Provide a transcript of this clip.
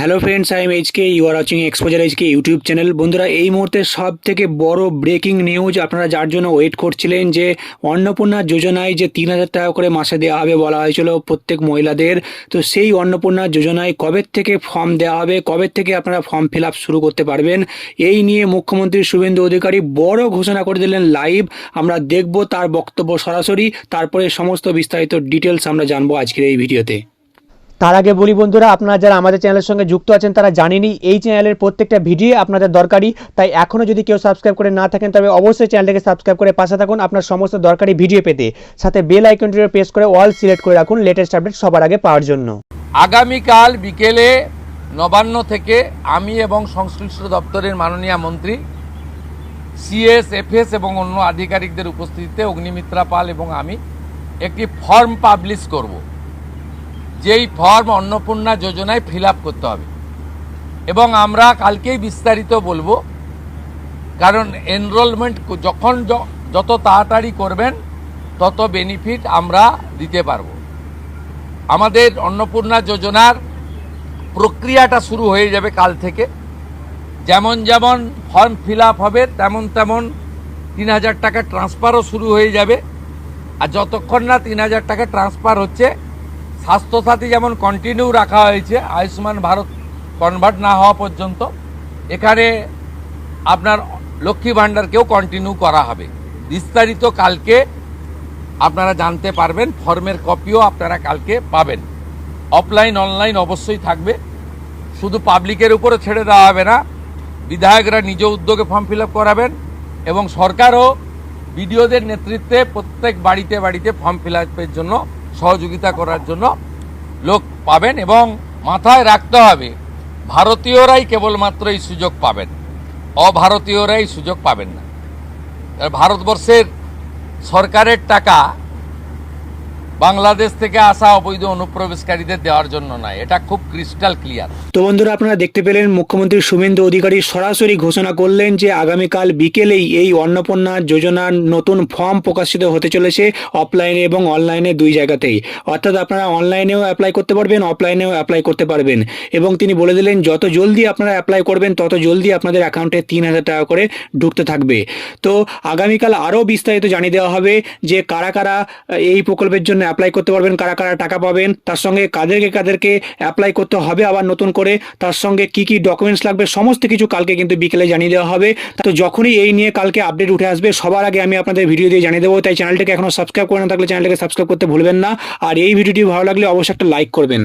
Hello friends, I am HK, you are watching exposure HK YouTube channel. বন্ধুরা, এই মুহূর্তে সব থেকে বড় ব্রেকিং নিউজ, আপনারা যার জন্য ওয়েট করছিলেন, যে অন্নপূর্ণা যোজনায় যে 3,000 টাকা করে মাসে দেওয়া হবে বলা হয়েছিল প্রত্যেক মহিলাদের, তো সেই অন্নপূর্ণা যোজনায় কবে থেকে ফর্ম দেওয়া হবে, কবে থেকে আপনারা ফর্ম ফিল আপ শুরু করতে পারবেন, এই নিয়ে মুখ্যমন্ত্রী শুভেন্দু অধিকারী বড় ঘোষণা করে দিলেন লাইভ। আমরা দেখব তার বক্তব্য সরাসরি, তারপরে সমস্ত বিস্তারিত ডিটেলস আমরা জানবো আজকের এই ভিডিওতে। তার আগে বলি বন্ধুরা, আপনারা যারা আমাদের চ্যানেলের সঙ্গে যুক্ত আছেন তারা জানেনই এই চ্যানেলের প্রত্যেকটা ভিডিও আপনাদের দরকারি, তাই এখনও যদি কেউ সাবস্ক্রাইব করে না থাকেন তবে অবশ্যই চ্যানেলটাকে সাবস্ক্রাইব করে পাশে থাকুন আপনার সমস্ত দরকারি ভিডিও পেতে। সাথে বেল আইকনটি প্রেস করে অল সিলেক্ট করে রাখুন লেটেস্ট আপডেট সবার আগে পাওয়ার জন্য। আগামীকাল বিকেলে নবান্ন থেকে আমি এবং সংশ্লিষ্ট দপ্তরের মাননীয় মন্ত্রী, সিএস, এফএস এবং অন্য আধিকারিকদের উপস্থিতিতে অগ্নিমিত্রা পাল এবং আমি একটি ফর্ম পাবলিশ করব, যেই ফর্ম অন্নপূর্ণা যোজনায় ফিল আপ করতে হবে এবং আমরা কালকেই বিস্তারিত বলবো। কারণ এনরোলমেন্ট যখন যত তাড়াতাড়ি করবেন তত বেনিফিট আমরা দিতে পারবো। আমাদের অন্নপূর্ণা যোজনার প্রক্রিয়াটা শুরু হয়ে যাবে কাল থেকে। যেমন যেমন ফর্ম ফিল আপ হবে তেমন তেমন 3,000 টাকা ট্রান্সফারও শুরু হয়ে যাবে। আর যতক্ষণ না 3,000 টাকা ট্রান্সফার হচ্ছে, স্বাস্থ্যসাথী যেমন কন্টিনিউ রাখা হয়েছে আয়ুষ্মান ভারত কনভার্ট না হওয়া পর্যন্ত, এখানে আপনার লক্ষ্মী ভাণ্ডারকেও কন্টিনিউ করা হবে। বিস্তারিত কালকে আপনারা জানতে পারবেন, ফর্মের কপিও আপনারা কালকে পাবেন। অফলাইন অনলাইন অবশ্যই থাকবে, শুধু পাবলিকের উপরে ছেড়ে দেওয়া হবে না, বিধায়করা নিজ উদ্যোগে ফর্ম ফিল আপ করাবেন এবং সরকারও বিডিওদের নেতৃত্বে প্রত্যেক বাড়িতে বাড়িতে ফর্ম ফিল আপের জন্য সহযোগিতা করার জন্য লোক পাবেন। এবং মাথায় রাখতে হবে, ভারতীয়রাই কেবলমাত্র এই সুযোগ পাবেন, অভারতীয়রাই সুযোগ পাবেন না। ভারতবর্ষের সরকারের টাকা বাংলাদেশ থেকে আসা অবৈধ অনুপ্রবেশকারীদের দেওয়ার জন্য নয়, এটা খুব ক্রিস্টাল ক্লিয়ার। তো বন্ধুরা, আপনারা দেখতে পেলেন মুখ্যমন্ত্রী শুভেন্দু অধিকারী সরাসরি ঘোষণা করলেন যে আগামীকাল বিকেলেই এই অন্নপূর্ণা যোজনার নতুন ফর্ম প্রকাশিত হতে চলেছে, অফলাইনে এবং অনলাইনে দুই জায়গাতেই। অর্থাৎ আপনারা অনলাইনেও অ্যাপ্লাই করতে পারবেন, অফলাইনেও অ্যাপ্লাই করতে পারবেন। এবং তিনি বলে দিলেন যত জলদি আপনারা অ্যাপ্লাই করবেন তত জলদি আপনাদের অ্যাকাউন্টে 3,000 টাকা করে ঢুকতে থাকবে। তো আগামীকাল আরও বিস্তারিত জানিয়ে দেওয়া হবে যে কারা কারা এই প্রকল্পের জন্য অ্যাপ্লাই করতে পারবেন, কারা কারা টাকা পাবেন, তার সঙ্গে কাদেরকে অ্যাপ্লাই করতে হবে আবার নতুন করে, তার সঙ্গে কি কি ডকুমেন্টস লাগবে, সমস্ত কিছু কালকে কিন্তু বিকেলে জানিয়ে দেওয়া হবে। তো যখনই এই নিয়ে কালকে আপডেট উঠে আসবে সবার আগে আমি আপনাদের ভিডিও দিয়ে জানিয়ে দেবো। তাই চ্যানেলটাকে এখনো সাবস্ক্রাইব করে না থাকলে চ্যানেলটাকে সাবস্ক্রাইব করতে ভুলবেন না। আর এই ভিডিওটি ভালো লাগলে অবশ্যই একটা লাইক করবেন।